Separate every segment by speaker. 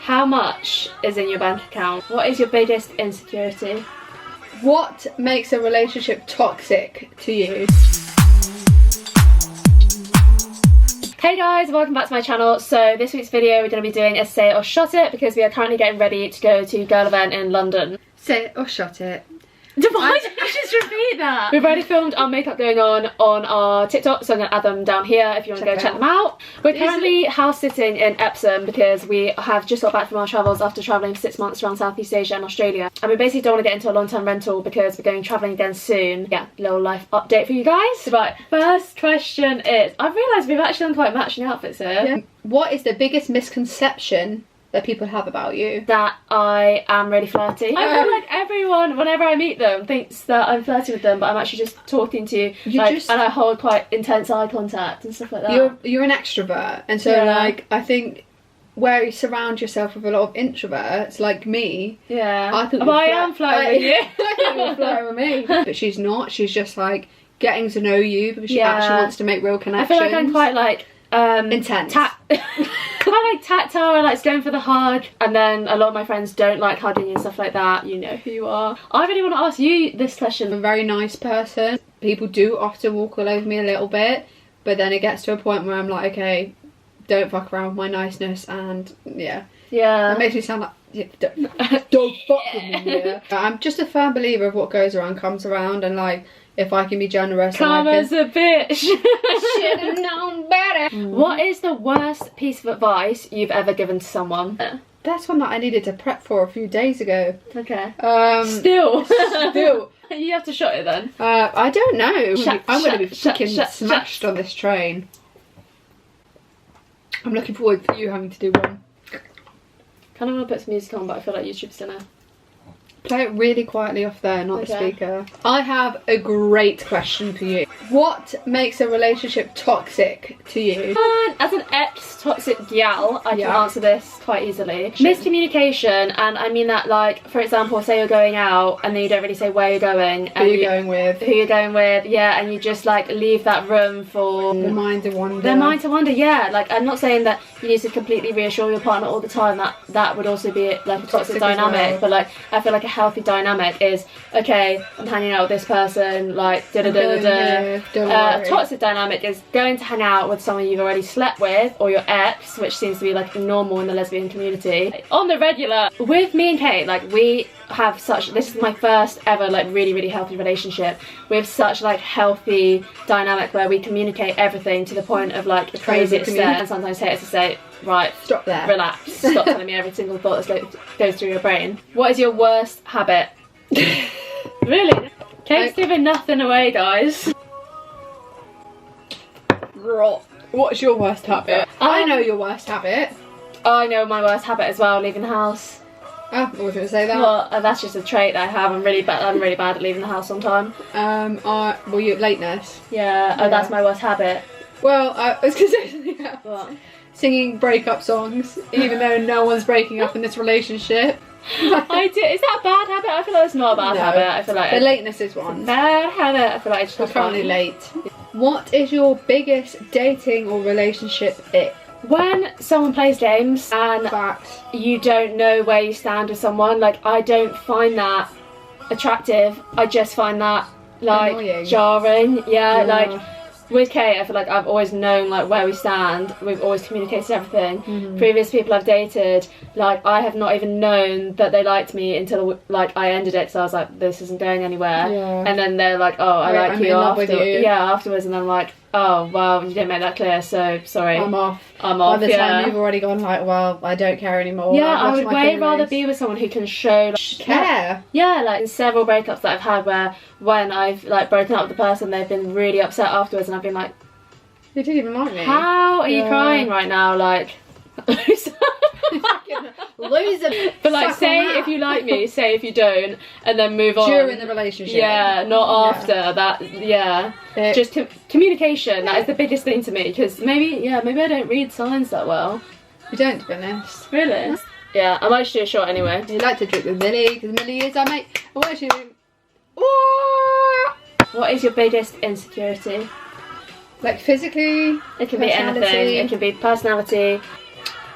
Speaker 1: How much is in your bank account? What is your biggest insecurity?
Speaker 2: What makes a relationship toxic to you?
Speaker 1: Hey guys, welcome back to my channel. So this week's video we're going to be doing a say it or shot it because we are currently getting ready to go to girl event in London.
Speaker 2: Say it or shot it.
Speaker 1: Why did you just repeat that? We've already filmed our makeup going on our TikTok, so I'm going to add them down here if you want to go check them out. We're currently house sitting in Epsom because we have just got back from our travels after travelling for 6 months around Southeast Asia and Australia. And we basically don't want to get into a long-term rental because we're going travelling again soon. Yeah, little life update for you guys. Right, first question is, I've realised we've actually done quite matching outfits here.
Speaker 2: Yeah. What is the biggest misconception that people have about you?
Speaker 1: That I am really flirty. I feel like everyone, whenever I meet them, thinks that I'm flirty with them, but I'm actually just talking to you, and I hold quite intense eye contact and stuff like that.
Speaker 2: You're an extrovert, and so like I think where you surround yourself with a lot of introverts like me, I think
Speaker 1: I am flirting with you.
Speaker 2: I think you're flirting with me, but she's not. She's just like getting to know you because she actually wants to make real connections.
Speaker 1: I feel like I'm quite like
Speaker 2: intense.
Speaker 1: I like tactile, I like going for the hug, and then a lot of my friends don't like hugging and stuff like that. You know who you are. I really want to ask you this question.
Speaker 2: I'm a very nice person. People do often walk all over me a little bit, but then it gets to a point where I'm like, okay, don't fuck around with my niceness, and that makes me sound like don't fuck with me. Yeah. I'm just a firm believer of what goes around comes around, and like if I can be generous,
Speaker 1: Karma's a bitch.
Speaker 2: Should have known better.
Speaker 1: What is the worst piece of advice you've ever given to someone?
Speaker 2: That's one that I needed to prep for a few days ago.
Speaker 1: Okay.
Speaker 2: Still.
Speaker 1: You have to shot it then.
Speaker 2: I don't know. I'm going to be fucking smashed on this train. I'm looking forward to you having to do one.
Speaker 1: Kind of want to put some music on, but I feel like YouTube's gonna
Speaker 2: play it really quietly off there, not the speaker. I have a great question for you. What makes a relationship toxic to you?
Speaker 1: As an ex-toxic gal, I can answer this quite easily. Miscommunication, and I mean that, like, for example, say you're going out and then you don't really say where you're going. And
Speaker 2: who you're going with.
Speaker 1: Who you're going with, and you just, like, leave that room for
Speaker 2: the mind to wander.
Speaker 1: The mind to wander, like, I'm not saying that you need to completely reassure your partner all the time. That would also be, like, a toxic dynamic. But, like, I feel like a healthy dynamic is, okay, I'm hanging out with this person, like, toxic dynamic is going to hang out with someone you've already slept with, or your ex, which seems to be like normal in the lesbian community on the regular. With me and Kate, like, we have such, this is my first ever like really healthy relationship. We have such like healthy dynamic where we communicate everything to the point of like a crazy extent, and sometimes Kate has to say, right,
Speaker 2: stop there,
Speaker 1: relax, stop telling me every single thought that goes through your brain. What is your worst habit? Really? Kate's giving nothing away, guys.
Speaker 2: What's your worst habit? I know your worst habit.
Speaker 1: I know my worst habit as well, leaving the house.
Speaker 2: Oh, I was going to say that.
Speaker 1: Well, that's just a trait that I have. I'm really bad at leaving the house on time.
Speaker 2: Well, you lateness.
Speaker 1: Yeah. Oh, that's my worst habit.
Speaker 2: Well, I was going to say something else.
Speaker 1: What?
Speaker 2: Singing breakup songs, even though no one's breaking up in this relationship.
Speaker 1: I do. Is that a bad habit? I feel like it's not a bad habit. I feel like
Speaker 2: the lateness is one.
Speaker 1: Bad habit. I feel like I just have
Speaker 2: currently late. What is your biggest dating or relationship ick?
Speaker 1: When someone plays games and you don't know where you stand with someone, like, I don't find that attractive. I just find that like annoying. Jarring. Like with Kate, I feel like I've always known like where we stand. We've always communicated everything. Previous people I've dated, like, I have not even known that they liked me until like I ended it, so I was like, this isn't going anywhere. And then they're like, oh, I like you afterwards, and I'm like, oh well, you didn't make that clear, so sorry. I'm off.
Speaker 2: By the time you've already gone like, well, I don't care anymore.
Speaker 1: Yeah, I would way rather be with someone who can show like,
Speaker 2: care.
Speaker 1: Yeah, like in several breakups that I've had where when I've like broken up with the person, they've been really upset afterwards, and I've been like,
Speaker 2: you didn't even like me.
Speaker 1: How are you crying right now? Like,
Speaker 2: loser.
Speaker 1: But like, say if you like me, say if you don't, and then move on
Speaker 2: during the relationship.
Speaker 1: Yeah, not after that. Just communication. That is the biggest thing to me, because maybe I don't read signs that well.
Speaker 2: You don't, to be honest.
Speaker 1: Really? Yeah, I might just do a shot anyway.
Speaker 2: You like to drink with Millie, because Millie is our mate.
Speaker 1: What is your biggest insecurity?
Speaker 2: Like physically?
Speaker 1: It can be anything. It can be personality.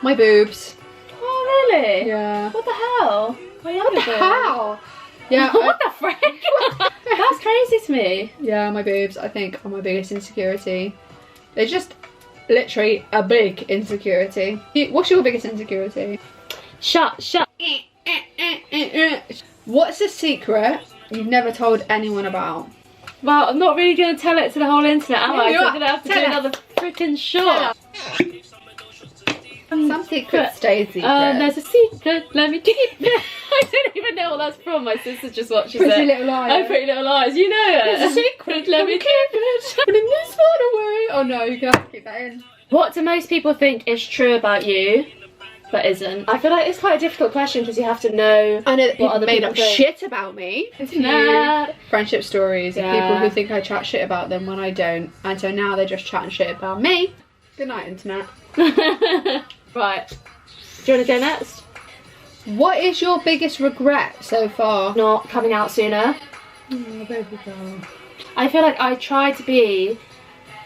Speaker 2: My boobs.
Speaker 1: Oh Really?
Speaker 2: Yeah.
Speaker 1: What the hell?
Speaker 2: What the hell? Yeah.
Speaker 1: What the frick? That's crazy to me.
Speaker 2: Yeah, my boobs, I think, are my biggest insecurity. They're just literally a big insecurity. What's your biggest insecurity?
Speaker 1: Shut.
Speaker 2: What's a secret you've never told anyone about?
Speaker 1: Well, I'm not really going to tell it to the whole internet, am I?
Speaker 2: You
Speaker 1: I'm going to have to do another freaking shot.
Speaker 2: Some secret stays secret.
Speaker 1: There's a secret, let me keep it. I don't even know what that's from. My sister just watches it.
Speaker 2: Pretty Little Lies.
Speaker 1: Oh, Pretty Little Lies. You know it.
Speaker 2: There's a secret, let me keep it. Putting this one away. Oh no, you can't keep that in.
Speaker 1: What do most people think is true about you, but isn't? I feel like it's quite a difficult question because you have to know.
Speaker 2: I know that people
Speaker 1: other
Speaker 2: made
Speaker 1: people
Speaker 2: up
Speaker 1: think.
Speaker 2: shit about me.
Speaker 1: Nah.
Speaker 2: Friendship stories of
Speaker 1: Yeah.
Speaker 2: people who think I chat shit about them when I don't. And so now they're just chatting shit about me. Good night, internet.
Speaker 1: Right. Do you want to go next?
Speaker 2: What is your biggest regret so far?
Speaker 1: Not coming out sooner.
Speaker 2: Oh, baby girl.
Speaker 1: I feel like I tried to be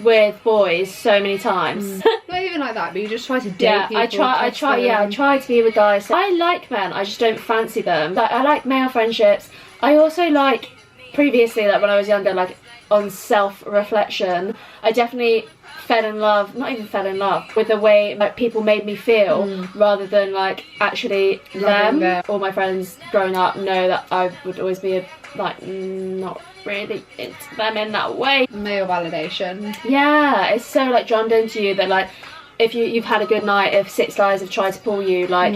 Speaker 1: with boys so many times.
Speaker 2: Not even like that, but you just try to date people.
Speaker 1: I try to be with guys. I like men, I just don't fancy them. Like, I like male friendships. I also like, previously, like when I was younger, like on self-reflection, I definitely not even fell in love with the way like people made me feel rather than like actually them. All my friends growing up know that I would always be not really into them in that way.
Speaker 2: Male validation.
Speaker 1: Yeah, it's so like drummed into you that like if you've had a good night, if 6 guys have tried to pull you, like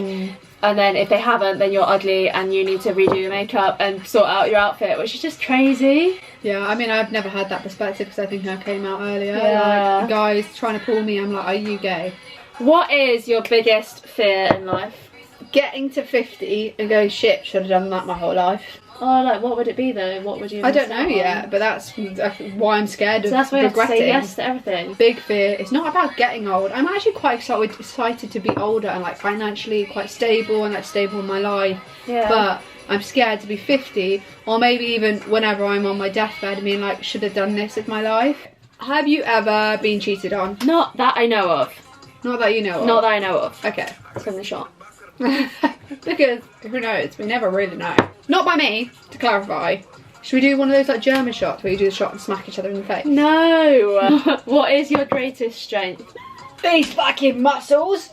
Speaker 1: and then if they haven't, then you're ugly and you need to redo your makeup and sort out your outfit, which is just crazy.
Speaker 2: Yeah, I mean, I've never had that perspective because I think I came out earlier.
Speaker 1: Yeah.
Speaker 2: Like, guys trying to pull me, I'm like, are you gay?
Speaker 1: What is your biggest fear in life?
Speaker 2: Getting to 50 and going, shit, should have done that my whole life.
Speaker 1: Oh, like, what would it be though? What would you?
Speaker 2: I don't know yet, but that's why I'm scared of
Speaker 1: so that's why
Speaker 2: regretting.
Speaker 1: You have to say yes to everything.
Speaker 2: Big fear. It's not about getting old. I'm actually quite excited to be older and like financially quite stable and like stable in my life.
Speaker 1: Yeah.
Speaker 2: But I'm scared to be 50 or maybe even whenever I'm on my deathbed and being like, should have done this with my life. Have you ever been cheated on?
Speaker 1: Not that I know of.
Speaker 2: Not that you know of?
Speaker 1: Not that I know of.
Speaker 2: Okay.
Speaker 1: Let's give it a shot.
Speaker 2: Because who knows? We never really know. Not by me, to clarify. Should we do one of those like German shots where you do the shot and smack each other in the face?
Speaker 1: No. What is your greatest strength?
Speaker 2: These fucking muscles.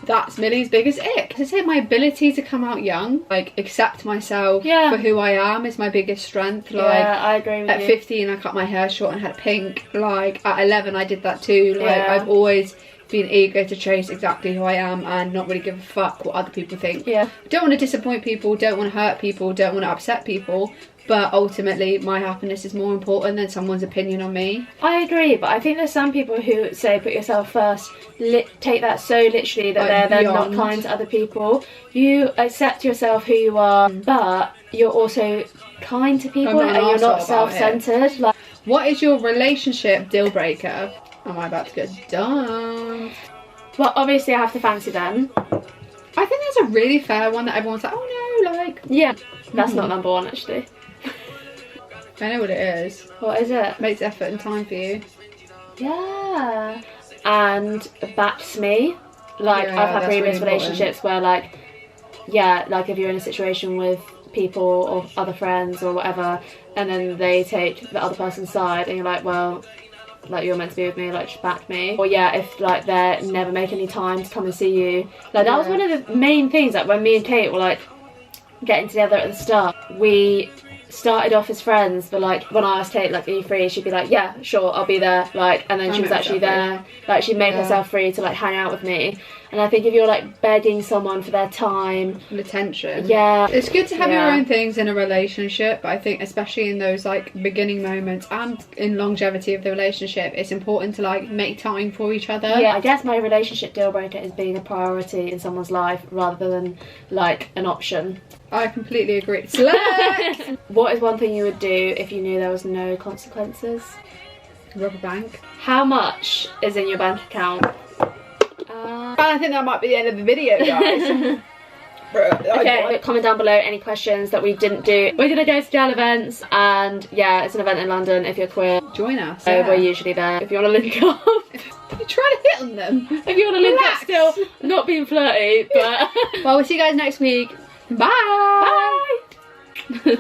Speaker 2: That's Millie's biggest ick. To say my ability to come out young, like accept myself for who I am is my biggest strength. Like,
Speaker 1: yeah, I agree with you.
Speaker 2: At 15 I cut my hair short and had pink. Like at 11 I did that too. Like I've always been eager to chase exactly who I am and not really give a fuck what other people think.
Speaker 1: Yeah.
Speaker 2: Don't want to disappoint people, don't want to hurt people, don't want to upset people, but ultimately my happiness is more important than someone's opinion on me.
Speaker 1: I agree, but I think there's some people who say put yourself first, take that so literally that like they're not kind to other people. You accept yourself who you are, but you're also kind to people and you're not self-centered. Like,
Speaker 2: what is your relationship deal breaker? Am I about to get done?
Speaker 1: Well, obviously I have to fancy them.
Speaker 2: I think that's a really fair one that everyone's like, oh no, like...
Speaker 1: Yeah, that's not number one actually.
Speaker 2: I know what it is.
Speaker 1: What is it?
Speaker 2: Makes effort and time for you.
Speaker 1: Yeah. And backs me. Like, I've had previous relationships where like, like if you're in a situation with people or other friends or whatever, and then they take the other person's side and you're like, well, like you're meant to be with me, like just back me. Or if like they never make any time to come and see you. Like that was one of the main things, like when me and Kate were like getting together at the start, we started off as friends, but like when I asked Kate like, are you free, she'd be like, yeah sure, I'll be there, like, and then she was actually there, like she made herself free to like hang out with me. And I think if you're like begging someone for their time
Speaker 2: and attention,
Speaker 1: it's
Speaker 2: good to have your own things in a relationship, but I think especially in those like beginning moments and in longevity of the relationship, it's important to like make time for each other.
Speaker 1: I guess my relationship deal breaker is being a priority in someone's life rather than like an option.
Speaker 2: I completely agree. Select!
Speaker 1: What is one thing you would do if you knew there was no consequences?
Speaker 2: Rob a bank.
Speaker 1: How much is in your bank account?
Speaker 2: I think that might be the end of the video, guys.
Speaker 1: Okay, comment down below any questions that we didn't do. We're gonna go to jail events, and yeah, it's an event in London. If you're queer,
Speaker 2: join us.
Speaker 1: So we're usually there. If you want to link up,
Speaker 2: you try to hit on them.
Speaker 1: If you want to link up, still not being flirty, but
Speaker 2: well, we'll see you guys next week. Bye.
Speaker 1: Bye.